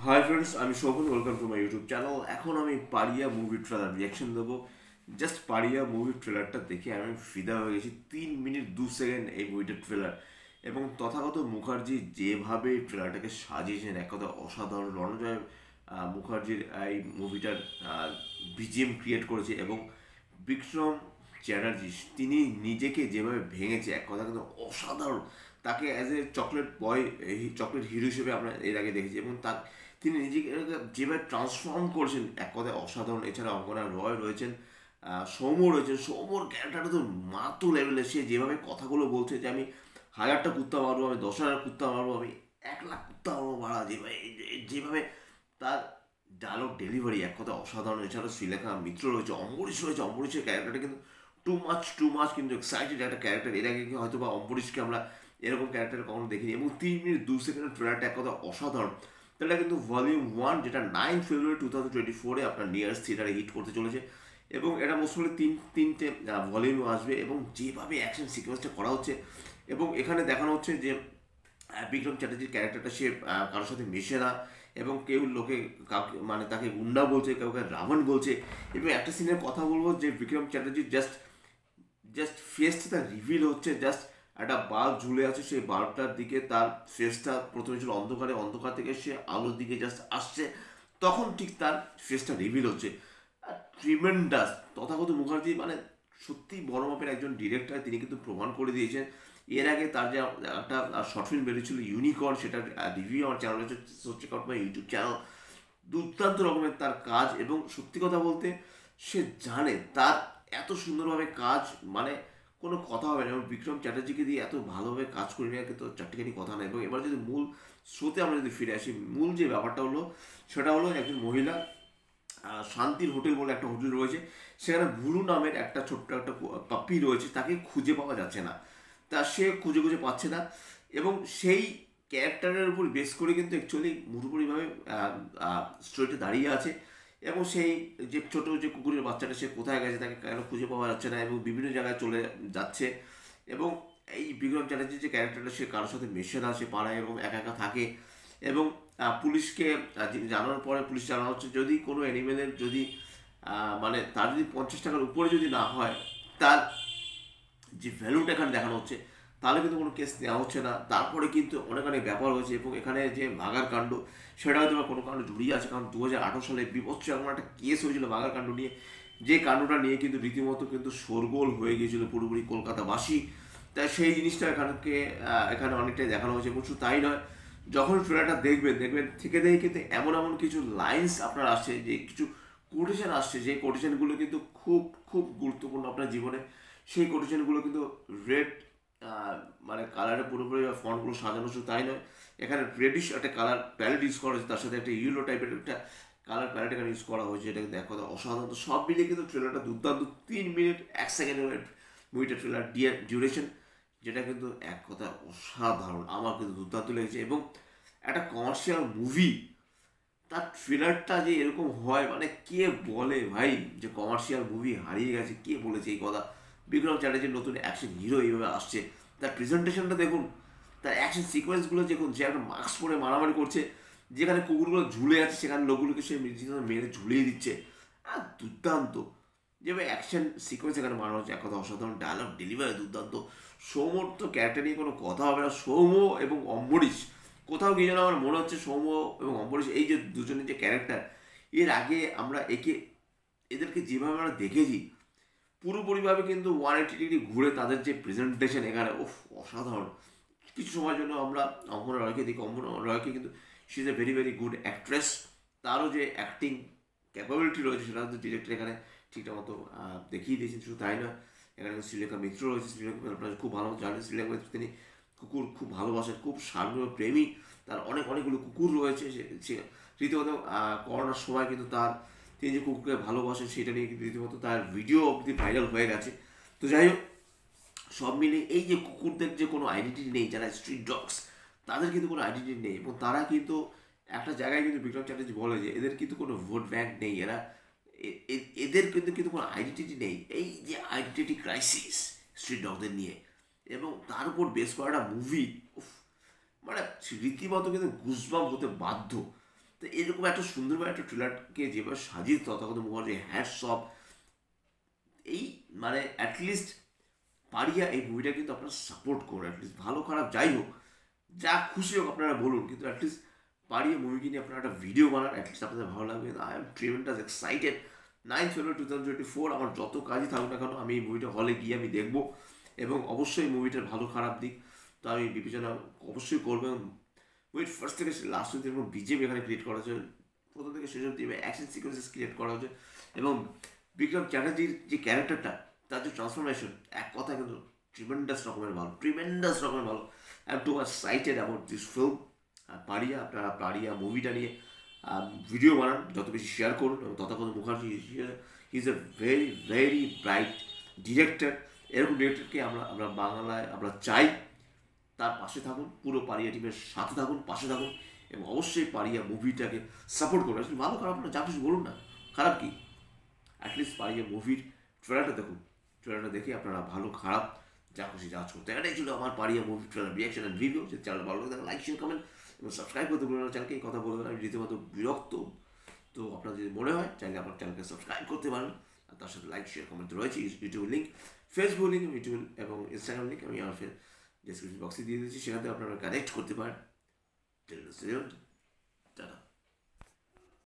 High friends, আমি Shovan. Welcome to my YouTube channel. এখন আমি পারিয়া মুভি ট্রেলার রিয়াকশন দেবো। জাস্ট পারিয়া মুভি ট্রেলারটা দেখে আমি ফিদা হয়ে গেছি। 3 মিনিট 2 সেকেন্ড এই মুভিটার ট্রেলার, এবং তথাগত মুখার্জি যেভাবে ট্রেলারটাকে সাজিয়েছেন, এক কথা অসাধারণ। রণজয় মুখার্জির এই মুভিটার বিজিএম ক্রিয়েট করেছে, এবং বিক্রম চ্যাটার্জি তিনি নিজেকে যেভাবে ভেঙেছে, এক কথা কিন্তু অসাধারণ। তাকে as a chocolate boy, chocolate hero হিসেবে আমরা এর আগে দেখেছি, এবং তার তিনি নিজেকে যেভাবে ট্রান্সফর্ম করছেন, এক কথায় অসাধারণ। এছাড়া অঙ্গনা রয় রয়েছেন, সৌম্য রয়েছেন। সৌম্যর ক্যারেক্টারটা তো মাতু লেভেলের। সে যেভাবে কথাগুলো বলছে যে আমি 1000টা কুত্তা মারবো, আমি 10,000 কুত্তা মারবো, আমি 1,00,000 কুত্তা মারবো মারা, যেভাবে যেভাবে তার ডায়লগ ডেলিভারি, এক কথা অসাধারণ। এছাড়া শ্রীলেখা মিত্র রয়েছে, অম্বরীশ রয়েছে। অম্বরীশের ক্যারেক্টারটা কিন্তু টু মাচ কিন্তু এক্সাইটেড একটা ক্যারেক্টার। এর আগে হয়তো বা অম্বরীশকে আমরা এরকম ক্যারেক্টার কখনো দেখিনি, এবং 3 মিনিট 2 সেকেন্ডের ট্রেলারটা এক কথা অসাধারণ। তাহলে কিন্তু ভলিউম 1, যেটা 9 ফেব্রুয়ারি 2024 আপনার নিয়ারেস্ট থিয়েটারে হিট করতে চলেছে, এবং এটা মোস্ট প্রবলি তিনটে ভলিউম আসবে। এবং যেভাবে অ্যাকশন সিকোয়েন্সটা করা হচ্ছে, এবং এখানে দেখানো হচ্ছে যে বিক্রম চ্যাটার্জির ক্যারেক্টারটা সে কারোর সাথে মেশে না, এবং কেউ লোকে কাউকে মানে তাকে গুন্ডা বলছে, কাউকে রাবণ বলছে। এবং একটা সিনের কথা বলবো যে বিক্রম চ্যাটার্জি জাস্ট জাস্ট ফেসটা তার রিভিল হচ্ছে। জাস্ট একটা বাল্ব ঝুলে আছে, সেই বাল্বটার দিকে তার ফেসটা প্রথমে ছিল অন্ধকারে, অন্ধকার থেকে সে আলোর দিকে জাস্ট আসছে, তখন ঠিক তার ফেসটা রিভিল হচ্ছে। ট্রিমেন্ডাস তথাগত মুখার্জি, মানে সত্যি বড় মাপের একজন ডিরেক্টর। তিনি কিন্তু প্রমাণ করে দিয়েছেন। এর আগে তার যে একটা শর্ট ফিল্ম বেরিয়েছিল ইউনিকর্ন, সেটার রিভিউ আমার চ্যানেল হচ্ছে check out my YouTube channel. দুর্দান্ত রকমের তার কাজ, এবং সত্যি কথা বলতে সে জানে তার এত সুন্দরভাবে কাজ, মানে কোনো কথা হবে না। এবং বিক্রম চ্যাটার্জিকে দিয়ে এত ভালোভাবে কাজ করে নেওয়া কিন্তু চারটিখানি কথা না। এবং এবার যদি মূল স্রোতে আমরা যদি ফিরে আসি, মূল যে ব্যাপারটা হলো সেটা হলো একজন মহিলা, শান্তির হোটেল বলে একটা হোটেল রয়েছে, সেখানে ভুরু নামের একটা ছোট্ট একটা পাপ্পি রয়েছে, তাকে খুঁজে পাওয়া যাচ্ছে না। তা সে খুঁজে খুঁজে পাচ্ছে না, এবং সেই ক্যারেক্টারের উপর বেস করে কিন্তু অ্যাকচুয়ালি পুরোপুরিভাবে স্টোরিটা দাঁড়িয়ে আছে। এবং সেই যে ছোট যে কুকুরের বাচ্চাটা, সে কোথায় গেছে, তাকে কেন খুঁজে পাওয়া যাচ্ছে না, এবং বিভিন্ন জায়গায় চলে যাচ্ছে। এবং এই বিক্রম চ্যাটার্জির যে ক্যারেক্টারটা, সে কারোর সাথে মেশে না, সে পাড়ায় এবং একা একা থাকে। এবং পুলিশকে জানানোর পরে পুলিশ জানানো হচ্ছে যদি কোনো অ্যানিমেলের যদি মানে তার যদি 50 টাকার উপরে যদি না হয়, তার যে ভ্যালুটা এখানে দেখানো হচ্ছে, তাহলে কিন্তু কোনো কেস নেওয়া হচ্ছে না। তারপরে কিন্তু অনেক অনেক ব্যাপার হয়েছে, এবং এখানে যে বাঘার কাণ্ড, সেটা হয়তো বা কোনো কারণে জড়িয়ে আছে। কারণ 2018 সালে বিভৎস এমন একটা কেস হয়েছিল বাঘার কাণ্ড নিয়ে, যে কাণ্ডটা নিয়ে কিন্তু রীতিমতো কিন্তু শোরগোল হয়ে গিয়েছিল পুরোপুরি কলকাতাবাসী। তাই সেই জিনিসটা এখানে অনেকটাই দেখানো হয়েছে। এবং শুধু তাই নয়, যখন ট্রেলারটা দেখবেন দেখবেন থেকে দেখে কিন্তু এমন এমন কিছু লাইন্স আপনার আসছে, যে কিছু কোটেশন আসছে, যে কোটেশনগুলো কিন্তু খুব খুব গুরুত্বপূর্ণ আপনার জীবনে। সেই কোটেশনগুলো কিন্তু রেড মানে কালারে পুরোপুরি ফন্টগুলো সাজানো, শুধু তাই নয়, এখানে রেডিশ একটা কালার প্যালেট ইউজ করা হয়েছে, তার সাথে একটা ইয়েলো টাইপের একটা কালার প্যালেট এখানে ইউজ করা হয়েছে। এটা কিন্তু এক কথা অসাধারণ। তো সব মিলিয়ে কিন্তু ট্রেলারটা দুর্দান্ত। 3 মিনিট 1 সেকেন্ডের মুভিটা ট্রেলার ডিউরেশন, যেটা কিন্তু এক কথা অসাধারণ। আমার কিন্তু দুর্দান্ত লেগেছে। এবং একটা কমার্শিয়াল মুভি, তার ট্রেলারটা যে এরকম হয়, মানে কে বলে ভাই যে কমার্শিয়াল মুভি হারিয়ে গেছে, কে বলেছে এই কথা? বিক্রম চ্যাটার্জির নতুন অ্যাকশন হিরো এইভাবে আসছে, তার প্রেজেন্টেশনটা দেখুন, তার অ্যাকশন সিকোয়েন্সগুলো দেখুন, যে একটা মাস্ক পরে মারামারি করছে, যেখানে কুকুরগুলো ঝুলে আছে সেখানে লোকগুলোকে সে মেরে ঝুলিয়ে দিচ্ছে। আর দুর্দান্ত যেভাবে অ্যাকশন সিকোয়েন্স এখানে মারানো হচ্ছে, এক কথা অসাধারণ। ডায়লগ ডেলিভারি দুর্দান্ত। সৌম্যর তো ক্যারেক্টার নিয়ে কোনো কথা হবে না। সৌম্য এবং অম্বরীশ, কোথাও গিয়ে যেন আমার মনে হচ্ছে সৌম্য এবং অম্বরীশ, এই যে দুজনের যে ক্যারেক্টার, এর আগে আমরা এদেরকে যেভাবে আমরা দেখেছি, পুরোপুরিভাবে কিন্তু 180 ডিগ্রি ঘুরে তাদের যে প্রেজেন্টেশন এখানে, ওফ, অসাধারণ। কিছু সময়ের জন্য আমরা অঙ্গনা রয়কে দেখি। অঙ্গনা রয়কে কিন্তু she is a very very good actress. তারও যে অ্যাক্টিং ক্যাপাবিলিটি রয়েছে, সেটা কিন্তু ডিরেক্টর এখানে ঠিকঠাক মতো দেখিয়ে দিয়েছেন। শুধু তাই না, এখানে শ্রীলেখা মিত্র রয়েছে। শ্রীলেখা আপনারা খুব ভালো জানেন, শ্রীলেখা মিত্র তিনি কুকুর খুব ভালোবাসেন, খুব সার্বজনীন প্রেমী। তার অনেকগুলো কুকুর রয়েছে। সে রীতিমতো করোনার সময় কিন্তু তিনি যে কুকুরকে ভালোবাসেন, সেটা নিয়ে কিন্তু রীতিমতো তার ভিডিও অবধি ভাইরাল হয়ে গেছে। তো যাই হোক, সব মিলে এই যে কুকুরদের যে কোনো আইডেন্টিটি নেই, যারা স্ট্রিট ডগস, তাদের কিন্তু কোনো আইডেন্টিটি নেই। এবং তারা কিন্তু একটা জায়গায় কিন্তু বিক্রম চ্যাটার্জি বলে যে এদের কিন্তু কোনো ভোট ব্যাংক নেই, এদের কিন্তু কোনো আইডেন্টিটি নেই। এই যে আইডেন্টিটি ক্রাইসিস স্ট্রিট ডগদের নিয়ে, এবং তার উপর বেস করা একটা মুভি, মানে রীতিমতো কিন্তু গুজবাম হতে বাধ্য। তো এরকম একটা সুন্দরভাবে একটা ট্রেলারকে যেভাবে সাজিয়ে তথাগত মুখার্জি হ্যাটস অফ। এই মানে অ্যাটলিস্ট পারিয়া এই মুভিটা কিন্তু আপনারা সাপোর্ট করুন, অ্যাটলিস্ট ভালো খারাপ যাই হোক, যা খুশি হোক আপনারা বলুন, কিন্তু অ্যাটলিস্ট পারিয়া মুভিকে নিয়ে আপনারা একটা ভিডিও বানান, অ্যাটলিস্ট আপনাদের ভালো লাগবে। I am tremendous excited. 9 ফেব্রুয়ারি 2024 আমার যত কাজই থাকুক না কেন আমি এই মুভিটা হলে গিয়ে আমি দেখবো, এবং অবশ্যই মুভিটার ভালো খারাপ দিক তো আমি বিবেচনা অবশ্যই করবো। এবং মুভির ফার্স্ট থেকে লাস্ট অব্দি এরকম বিজেপি এখানে ক্রিয়েট করা হয়েছে, প্রথম থেকে শেষ অব্দি অ্যাকশন সিকোয়েন্সেস ক্রিয়েট করা হয়েছে, এবং বিক্রম চ্যাটার্জির যে ক্যারেক্টারটা, তার যে ট্রান্সফরমেশন, এক কথা কিন্তু ট্রিমেন্ডাস রকমের ভালো, ট্রিমেন্ডাস রকমের ভালো। I am too much excited about this film. পারিয়া, আপনারা পারিয়া মুভিটা নিয়ে ভিডিও বানান, যত বেশি শেয়ার করুন, এবং Tathagata Mukherjee is a very very bright director. এরকম ডিরেক্টরকে আমরা আমরা বাংলায় আমরা চাই। তার পাশে থাকুন, পুরো পারিয়া টিমের সাথে থাকুন, পাশে থাকুন, এবং অবশ্যই পারিয়া মুভিটাকে সাপোর্ট করুন। আসলে ভালো খারাপ না যা কিছু বলুন না, খারাপ কি, অ্যাটলিস্ট পারিয়া মুভির ট্রেলারটা দেখুন, ট্রেলারটা দেখে আপনারা ভালো খারাপ যা খুশি যা করতে। এটাই ছিল আমার পারিয়া movie trailer reaction and review. যে চ্যানেল ভালো লাগে লাইক শেয়ার কমেন্ট এবং সাবস্ক্রাইব করতে ভুলবেন না চ্যানেলকে। এই কথা বলবেন আমি রীতিমতো বিরক্ত, তো আপনার যদি মনে হয় চাইলে আপনার চ্যানেলকে সাবস্ক্রাইব করতে পারেন, আর তার সাথে লাইক শেয়ার কমেন্ট রয়েছে। YouTube link, Facebook link, YouTube এবং ইনস্টাগ্রাম লিঙ্ক আমি আমার ডিসক্রিপশন বক্সে দিয়ে দিয়েছি, সেখানে আপনারা কানেক্ট করতে পারেন। টাটা।